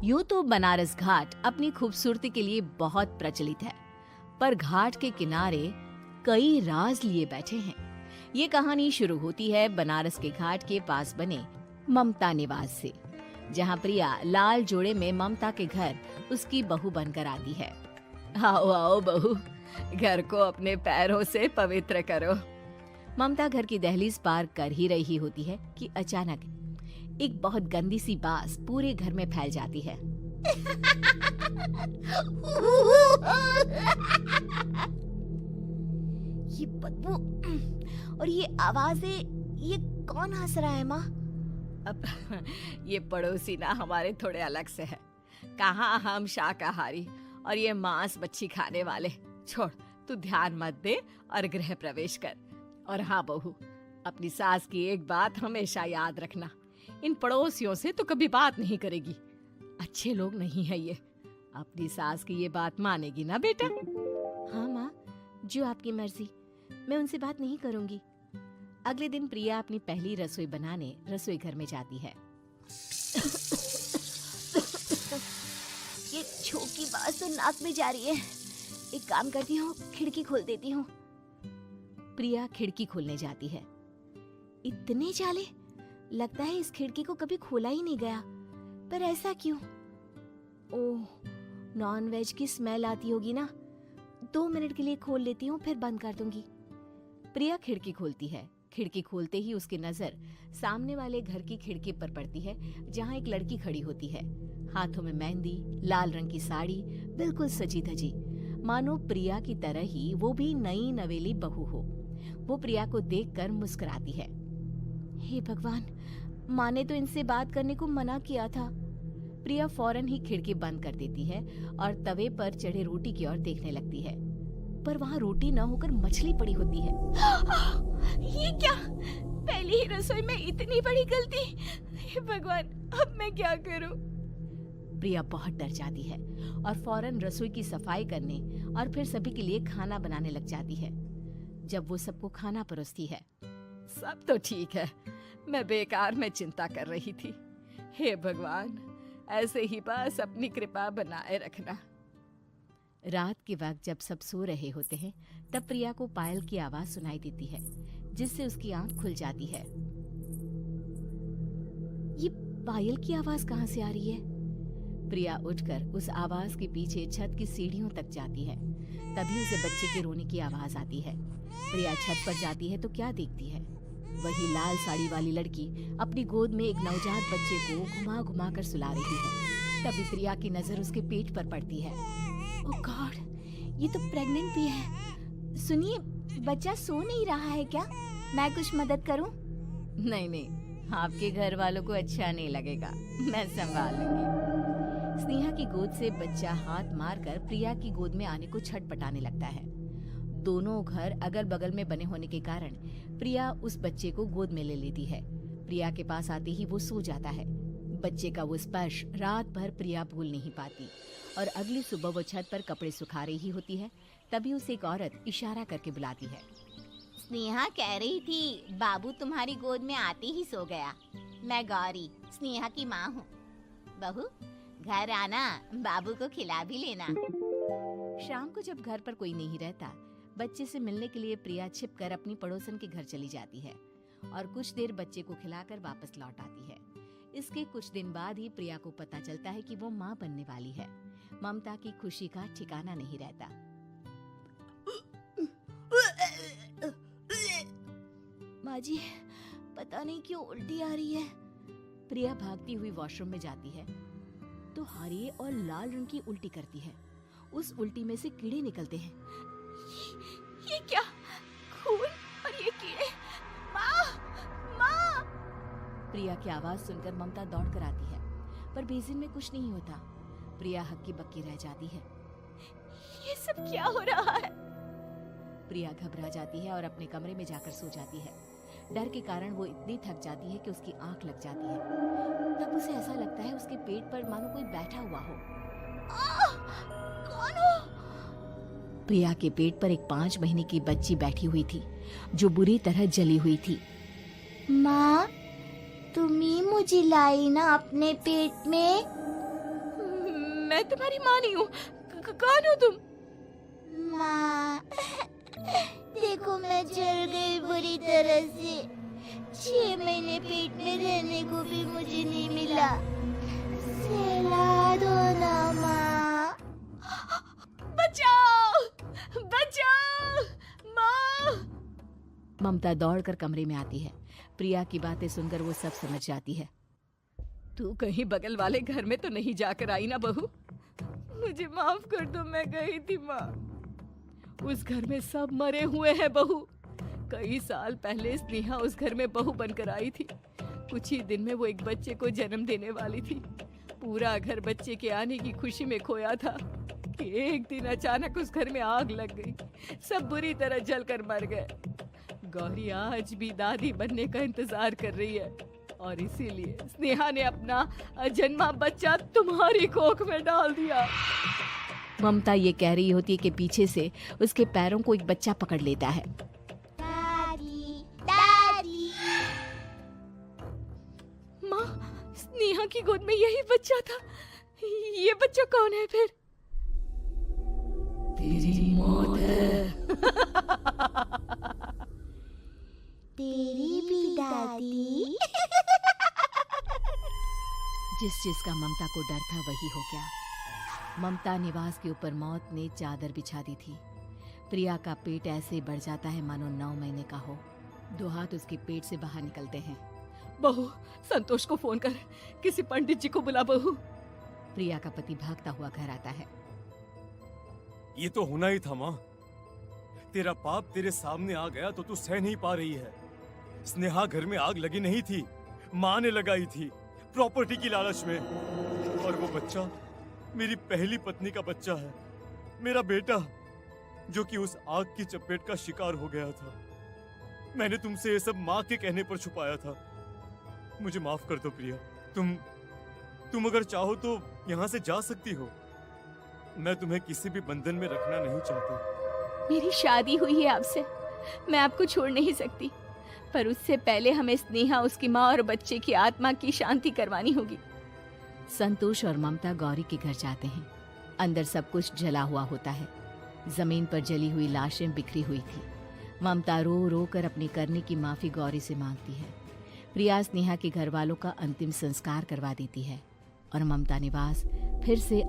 यूं तो बनारस घाट अपनी खूबसूरती के लिए बहुत प्रचलित है, पर घाट के किनारे कई राज लिए बैठे हैं। ये कहानी शुरू होती है बनारस के घाट के पास बने ममता निवास से, जहाँ प्रिया लाल जोड़े में ममता के घर उसकी बहू बनकर आती है। आओ आओ बहू, घर को अपने पैरों से पवित्र करो। ममता घर की दहलीज पार कर ही रही होती है कि अचानक एक बहुत गंदी सी बास पूरे घर में फैल जाती है। ये बदबू और ये आवाजें, ये कौन हंस रहा है माँ? अब ये पड़ोसी ना हमारे थोड़े अलग से है। कहाँ हम शाकाहारी और ये मांस मच्छी खाने वाले। छोड़, तू ध्यान मत दे और गृह प्रवेश कर। और हाँ बहू, अपनी सास की एक बात हमेशा याद रखना, इन पड़ोसियों से तो कभी बात नहीं करेगी। अच्छे लोग नहीं है ये। अपनी सास की ये बात मानेगी ना बेटा? हाँ माँ, जो आपकी मर्जी, मैं उनसे बात नहीं करूंगी। अगले दिन प्रिया अपनी पहली रसोई बनाने रसोई घर में जाती है। ये छोटी बात तो नाक में जा रही है। एक काम करती हूँ, खिड़की खोल देती हूँ। प्रिया खिड़की खोलने जाती है। इतने जाले, लगता है इस खिड़की को कभी खोला ही नहीं गया। पर ऐसा क्यों? ओह, नॉन वेज की स्मेल आती होगी ना। 2 मिनट के लिए खोल लेती हूँ, फिर बंद कर दूंगी। प्रिया खिड़की खोलती है। खिड़की खोलते ही उसकी नजर सामने वाले घर की खिड़की पर पड़ती है, जहाँ एक लड़की खड़ी होती है। हाथों में मेहंदी, लाल रंग की साड़ी, बिल्कुल सजी धजी, मानो प्रिया की तरह ही वो भी नई नवेली बहू हो। वो प्रिया को देखकर मुस्कुराती है। हे भगवान, माँ ने तो इनसे बात करने को मना किया था। प्रिया फौरन ही खिड़की बंद कर देती है और तवे पर चढ़े रोटी की ओर देखने लगती है, पर वहाँ रोटी न होकर मछली पड़ी होती है। ये क्या? पहली ही रसोई में इतनी बड़ी गलती। हे भगवान, अब मैं क्या करूं? प्रिया बहुत डर जाती है और फौरन रसोई की सफाई करने और फिर सभी के लिए खाना बनाने लग जाती है। जब वो सबको खाना परोसती है, सब तो ठीक है, मैं बेकार में चिंता कर रही थी। हे भगवान, ऐसे ही बस अपनी कृपा बनाए रखना। रात के वक्त जब सब सो रहे होते हैं, तब प्रिया को पायल की आवाज सुनाई देती है, जिससे उसकी आंख खुल जाती है। ये पायल की आवाज कहाँ से आ रही है? प्रिया उठकर उस आवाज के पीछे छत की सीढ़ियों तक जाती है। तभी उसे बच्चे के रोने की आवाज आती है। प्रिया छत पर जाती है तो क्या देखती है? वही लाल साड़ी वाली लड़की अपनी गोद में एक नवजात बच्चे को घुमा घुमा कर सुला रही है। तभी प्रिया की नजर उसके पेट पर पड़ती है। ओह गॉड, ये तो प्रेग्नेंट भी है। सुनिए, बच्चा सो नहीं रहा है क्या? मैं कुछ मदद करूं? नहीं नहीं, आपके घर वालों को अच्छा नहीं लगेगा, मैं संभाल लूंगी। स्नेहा की गोद से बच्चा हाथ मारकर प्रिया की गोद में आने को छटपटाने लगता है। दोनों घर अगल बगल में बने होने के कारण प्रिया उस बच्चे को गोद में ले लेती है। प्रिया के पास आते ही वो सो जाता है। बच्चे का वो स्पर्श रात भर प्रिया भूल नहीं पाती और अगली सुबह वो छत पर कपड़े सुखा रही होती है। तभी उसे एक औरत इशारा करके बुलाती है। स्नेहा कह रही थी बाबू तुम्हारी गोद में आते ही सो गया। मैं गौरी, स्नेहा की माँ हूँ। बहू, घर आना, बाबू को खिला भी लेना। शाम को जब घर पर कोई नहीं रहता, बच्चे से मिलने के लिए प्रिया छिपकर अपनी पड़ोसन के घर चली जाती है और कुछ देर बच्चे को खिलाकर वापस लौट आती है। इसके कुछ दिन बाद ही प्रिया को पता चलता है कि वो माँ बनने वाली है। ममता की खुशी का ठिकाना नहीं रहता। माँ जी, पता नहीं क्यों उल्टी आ रही है। प्रिया भागती हुई वॉशरूम में जाती है तो हरे और लाल रंग की उल्टी करती है। उस उल्टी में से कीड़े निकलते हैं। ये क्या? खून और ये कीड़े! माँ! माँ! प्रिया की आवाज सुनकर ममता दौड़ कर आती है, पर बेसिन में कुछ नहीं होता। प्रिया हक्की बक्की रह जाती है। ये सब क्या हो रहा है? प्रिया घबरा जाती है और अपने कमरे में जाकर सो जाती है। डर के कारण वो इतनी थक जाती है कि उसकी आंख लग जाती है। तब उसे ऐसा लगता है उसके पेट पर मानो कोई बैठा हुआ हो। कौन हो? प्रिया के पेट पर एक 5 महीने की बच्ची बैठी हुई थी, जो बुरी तरह जली हुई थी। माँ, तुम ही मुझे लाई ना अपने पेट में? मैं तुम्हारी माँ नहीं हूँ। कौन हो तुम? माँ, देखो मैं जल गई बुरी तरह से। 6 महीने पेट में रहने को भी मुझे नहीं मिला। सहला दो ना माँ। बचाओ, बचाओ, माँ। ममता दौड़कर कमरे में आती है। प्रिया की बातें सुनकर वो सब समझ जाती है। तू कहीं बगल वाले घर में तो नहीं जाकर आई ना बहू? मुझे माफ कर दो, मैं गई थी माँ। उस घर में सब मरे हुए हैं बहू। कई साल पहले स्नेहा उस घर में बहू बनकर आई थी। कुछ ही दिन में वो एक बच्चे को जन्म देने वाली थी। पूरा घर बच्चे के आने की खुशी में खोया था कि एक दिन अचानक उस घर में आग लग गई। सब बुरी तरह जलकर मर गए। गौरी आज भी दादी बनने का इंतजार कर रही है और इसीलिए स्नेहा ने अपना अजन्मा बच्चा तुम्हारी कोख में डाल दिया। ममता ये कह रही होती है कि पीछे से उसके पैरों को एक बच्चा पकड़ लेता है। दादी, दादी। माँ, स्नेहा की गोद में यही बच्चा था। ये बच्चा कौन है फिर? तेरी मौत है। तेरी भी दादी। जिस चीज का ममता को डर था वही हो गया। ममता निवास के ऊपर मौत ने चादर बिछा दी थी। प्रिया का पेट ऐसे बढ़ जाता है मानो 9 महीने का हो। 2 हाथ उसके पेट से बाहर निकलते हैं। बहू, संतोष को फोन कर, किसी पंडित जी को बुला बहू। प्रिया का पति भागता हुआ घर आता है। ये तो होना ही था माँ। तेरा पाप तेरे सामने आ गया तो तू सह नहीं पा रही है। स्नेहा घर में आग लगी नहीं थी, माँ ने लगाई थी प्रॉपर्टी की लालच में। और वो बच्चा मेरी पहली पत्नी का बच्चा है, मेरा बेटा, जो कि उस आग की चपेट का शिकार हो गया था। मैंने तुमसे ये सब माँ के कहने पर छुपाया था। मुझे माफ कर दो प्रिया। तुम अगर चाहो तो यहाँ से जा सकती हो। मैं तुम्हें किसी भी बंधन में रखना नहीं चाहता। मेरी शादी हुई है आपसे, मैं आपको छोड़ नहीं सकती, पर उससे पहले हमें स्नेहा, उसकी माँ और बच्चे की आत्मा की शांति करवानी होगी। संतोष और ममता गौरी के घर जाते हैं। अंदर सब कुछ जला हुआ होता है। जमीन पर जली हुई लाशें बिखरी हुई थी। ममता रो रो कर अपनी करने की माफी गौरी से मांगती है। प्रिया स्नेहा के घर वालों का अंतिम संस्कार करवा देती है और ममता निवास फिर से